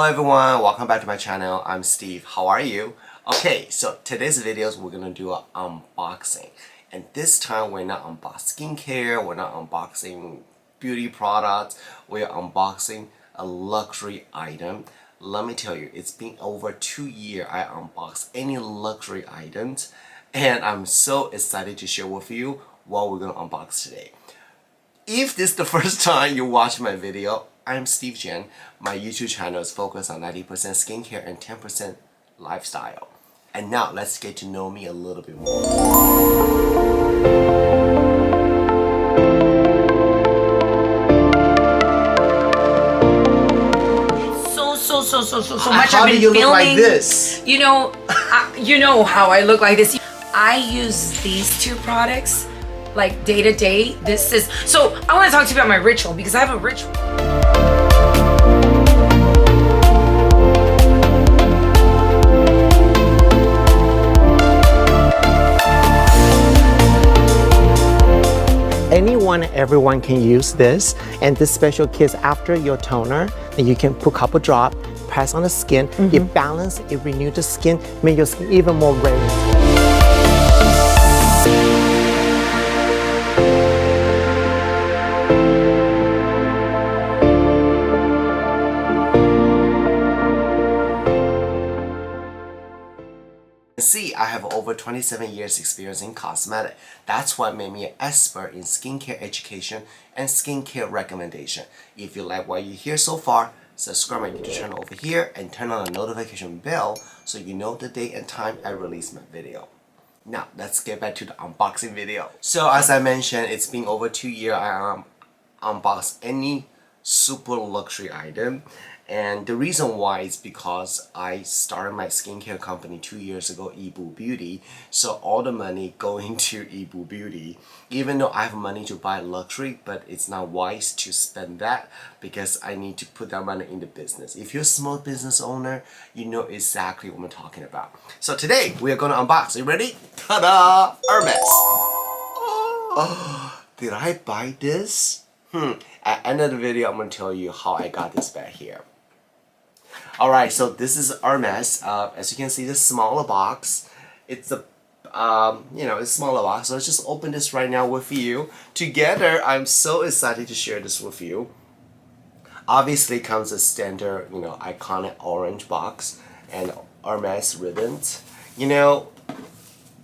Hello everyone, welcome back to my channel. I'm Steve. How are you? Okay, so today's videos we're gonna do an unboxing, and this time we're not unboxing skincare, we're not unboxing beauty products, we're unboxing a luxury item. Let me tell you, it's been over 2 years I unboxed any luxury items, and I'm so excited to share with you what we're gonna unbox today. If this is the first time you watch my video, I'm Steve Chen. My YouTube channel is focused on 90% skincare and 10% lifestyle. And now let's get to know me a little bit more. So much. How I've been do you filming, look like this? You know how I look like this. I use these two products like day to day. This is so I want to talk to you about my ritual because I have a ritual. Everyone can use this, and this special kit after your toner, and you can put a couple drop, press on the skin, it balances, it renews the skin, make your skin even more radiant. See, I have over 27 years experience in cosmetics. That's what made me an expert in skincare education and skincare recommendation. If you like what you hear so far, subscribe my YouTube channel over here and turn on the notification bell so you know the day and time I release my video. Now, let's get back to the unboxing video. So as I mentioned, it's been over 2 years I unboxed any super luxury item. And the reason why is because I started my skincare company 2 years ago, Yibu Beauty. So all the money going to Yibu Beauty. Even though I have money to buy luxury, but it's not wise to spend that because I need to put that money in the business. If you're a small business owner, you know exactly what I'm talking about. So today we are gonna unbox. Are you ready? Ta-da! Hermes. Oh, did I buy this? At the end of the video, I'm gonna tell you how I got this bag here. Alright, so this is Hermes. As you can see, this smaller box. It's a, it's smaller box. So let's just open this right now with you. Together, I'm so excited to share this with you. Obviously, it comes a standard, iconic orange box and Hermes ribbons.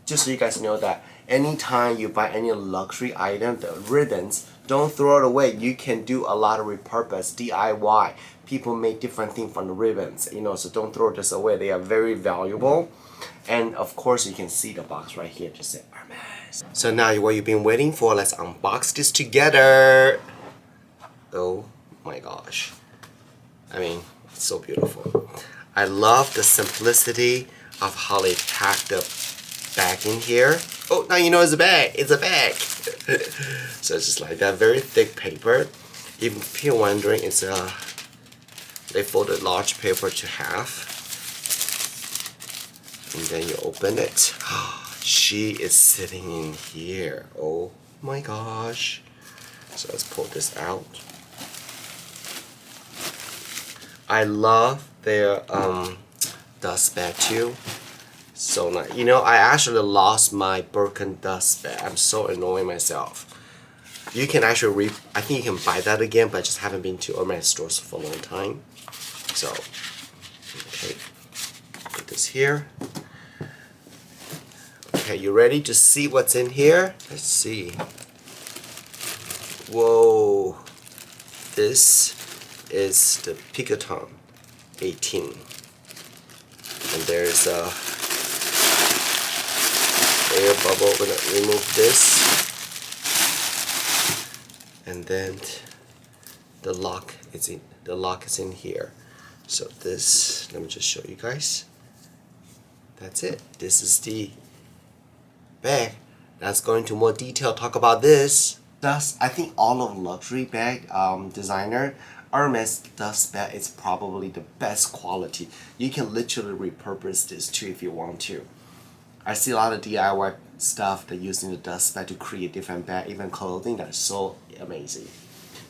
Just so you guys know that anytime you buy any luxury item, the ribbons, don't throw it away. You can do a lot of repurpose, DIY. People make different things from the ribbons, so don't throw this away. They are very valuable. And of course, you can see the box right here, just say Hermes. So now what you've been waiting for, let's unbox this together. Oh my gosh. I mean, it's so beautiful. I love the simplicity of how they pack the bag in here. Oh, now you know it's a bag. It's a bag. So it's just like that, very thick paper. If you're wondering, it's a they folded large paper to half, and then you open it. She is sitting in here. Oh my gosh! So let's pull this out. I love their dust bag too. So nice. I actually lost my Birkin dust bag. I'm so annoying myself. You can actually I think you can buy that again, but I just haven't been to Hermes stores for a long time. So, okay, put this here. Okay, you ready to see what's in here? Let's see. Whoa, this is the Picotin 18. And there's a air bubble. We're gonna remove this. And then the lock is in here. So this, let me just show you guys. That's it. This is the bag. Let's go into more detail, talk about this. I think all of luxury bag designer, Hermes dust bag is probably the best quality. You can literally repurpose this too if you want to. I see a lot of DIY stuff that using the dust bag to create different bag, even clothing. That's so amazing.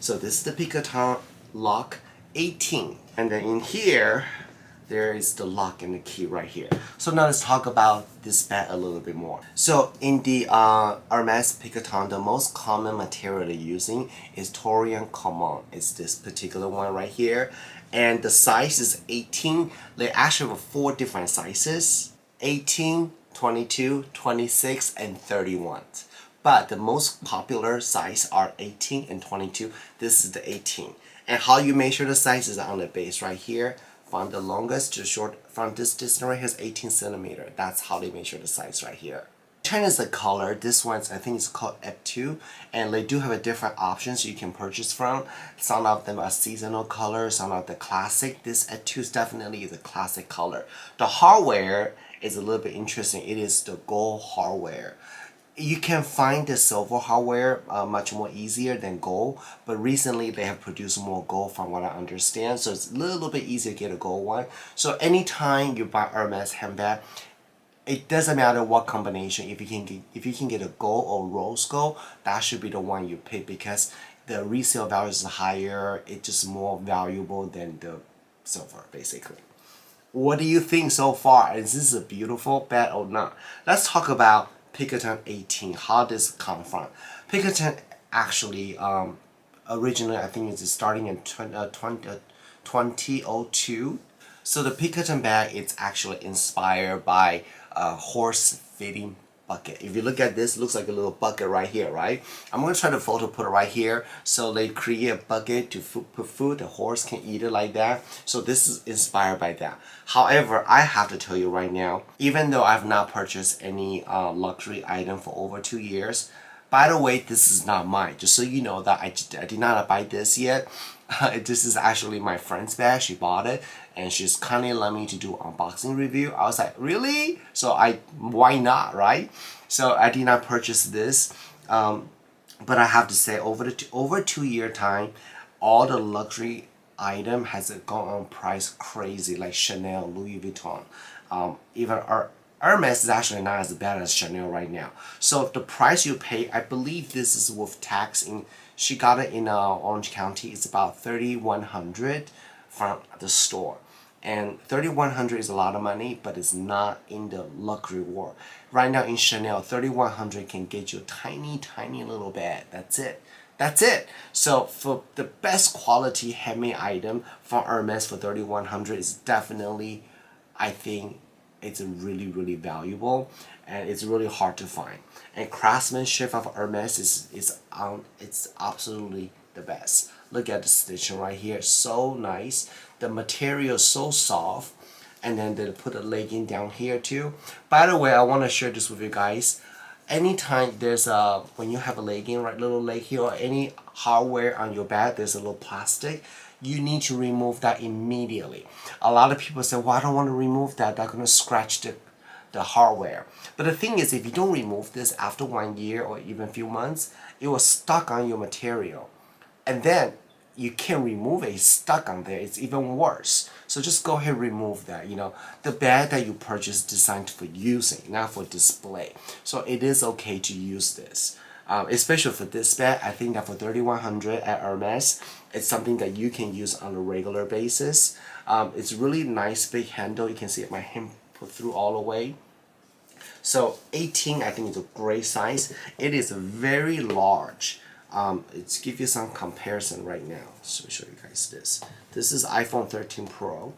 So this is the Picotin lock 18. And then in here, there is the lock and the key right here. So now let's talk about this bag a little bit more. So in the Hermes Picotin, the most common material they're using is Torian Common. It's this particular one right here. And the size is 18. They actually have 4 different sizes: 18, 22, 26, and 31. But the most popular size are 18 and 22. This is the 18. And how you measure the size is on the base right here. From the longest to short, from this distance right here is 18 centimeter. That's how they measure the size right here. China's the color. This one's, I think it's called F2, and they do have a different options you can purchase from. Some of them are seasonal colors, some of the classic. This F2 is definitely the classic color. The hardware is a little bit interesting. It is the gold hardware. You can find the silver hardware much more easier than gold, but recently they have produced more gold from what I understand, so it's a little bit easier to get a gold one. So anytime you buy Hermes handbag, it doesn't matter what combination. If you can get a gold or rose gold, that should be the one you pick, because the resale value is higher. It's just more valuable than the silver, basically. What do you think so far? Is this a beautiful bag or not? Let's talk about Picotin 18. How does it come from? Picotin actually originally, I think it's starting in 2002. So the Picotin bag is actually inspired by a horse feeding bucket. If you look at this, it looks like a little bucket right here, right? I'm going to try to put it right here. So they create a bucket to put food. The horse can eat it like that. So this is inspired by that. However, I have to tell you right now, even though I've not purchased any luxury item for over 2 years, by the way, this is not mine. Just so you know that I did not buy this yet. This is actually my friend's bag. She bought it, and she's kindly let me to do unboxing review. I was like, really? So why not, right? So I did not purchase this, but I have to say, over 2 year time, all the luxury item has gone on price crazy, like Chanel, Louis Vuitton, even Hermes is actually not as bad as Chanel right now. So the price you pay, I believe this is with tax. She got it in Orange County. It's about $3,100 from the store. And $3,100 is a lot of money, but it's not in the luxury world. Right now in Chanel, $3,100 can get you a tiny, tiny little bag. That's it. That's it. So for the best quality handmade item from Hermes for $3,100 is definitely, I think, it's really, really valuable, and it's really hard to find. And craftsmanship of Hermes it's absolutely the best. Look at the stitching right here, so nice. The material is so soft, and then they put a legging down here too. By the way, I want to share this with you guys. Anytime there's when you have a legging, right, little leg here, or any hardware on your bag, there's a little plastic, you need to remove that immediately. A lot of people say, well, I don't want to remove that. That's going to scratch the hardware. But the thing is, if you don't remove this after 1 year or even a few months, it will stuck on your material. And then you can't remove it. It's stuck on there. It's even worse. So just go ahead and remove that. You know, the bag that you purchase is designed for using, not for display. So it is okay to use this. Especially for this bag, I think that for $3,100 at Hermes, it's something that you can use on a regular basis. It's really nice big handle. You can see my hand put through all the way. So 18, I think, is a great size. It is very large. Let's give you some comparison right now. So I'll show you guys this. This is iPhone 13 Pro.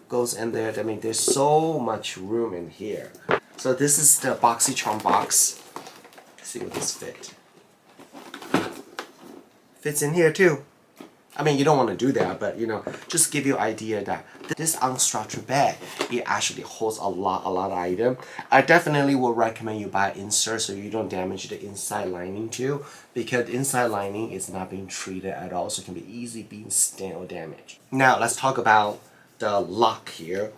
Goes in there. I mean, there's so much room in here. So this is the BoxyCharm box. See what this fits in here too. I mean, you don't want to do that, but you know, just give you an idea that this unstructured bag, it actually holds a lot of item. I definitely would recommend you buy insert so you don't damage the inside lining too, because the inside lining is not being treated at all, so it can be easy being stained or damaged. Now let's talk about the lock here.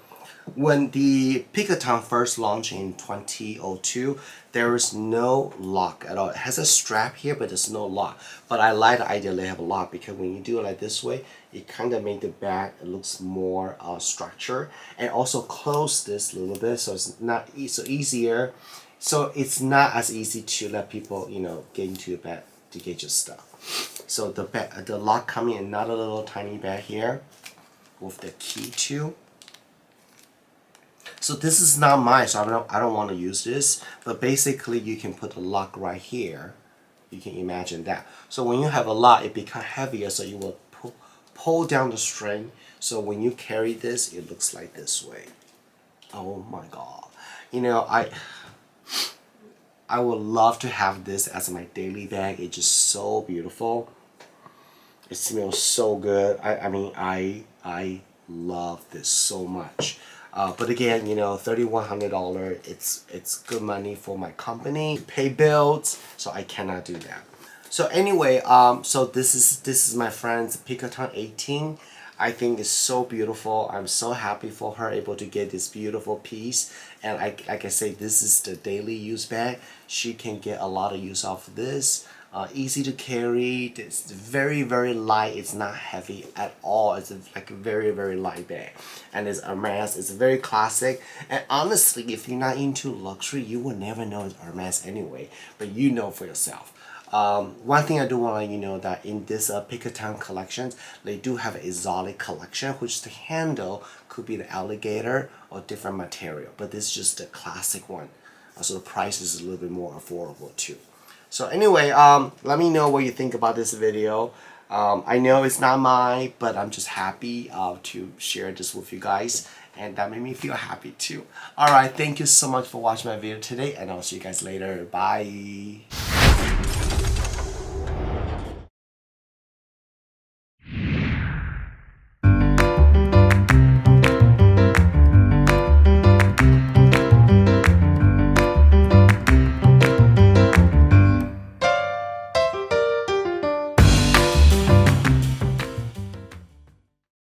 When the Picotin first launched in 2002, there is no lock at all. It has a strap here, but there's no lock. But I like the idea they have a lock, because when you do it like this way, it kind of makes the bag, it looks more structured, and also close this a little bit, so it's not so easier. So it's not as easy to let people, you know, get into the bag to get your stuff. So the lock coming in another little tiny bag here with the key too. So this is not mine, so I don't want to use this, but basically you can put the lock right here. You can imagine that. So when you have a lock, it becomes heavier, so you will pull down the string. So when you carry this, it looks like this way. Oh my God. You know, I would love to have this as my daily bag. It's just so beautiful. It smells so good. I mean, I love this so much. But again, you know, $3,100. It's good money for my company, pay bills, so I cannot do that. So anyway, so this is my friend's Picotin 18. I think it's so beautiful. I'm so happy for her able to get this beautiful piece. And like I say, this is the daily use bag. She can get a lot of use off of this. Easy to carry. It's very, very light. It's not heavy at all. It's like a very, very light bag. And it's Hermes. It's very classic. And honestly, if you're not into luxury, you will never know it's Hermes anyway. But you know for yourself. One thing I do want to let you know that in this Picotin collections, they do have an exotic collection, which the handle could be the alligator or different material. But this is just the classic one. So the price is a little bit more affordable too. So anyway, let me know what you think about this video. I know it's not mine, but I'm just happy to share this with you guys. And that made me feel happy too. Alright, thank you so much for watching my video today. And I'll see you guys later. Bye.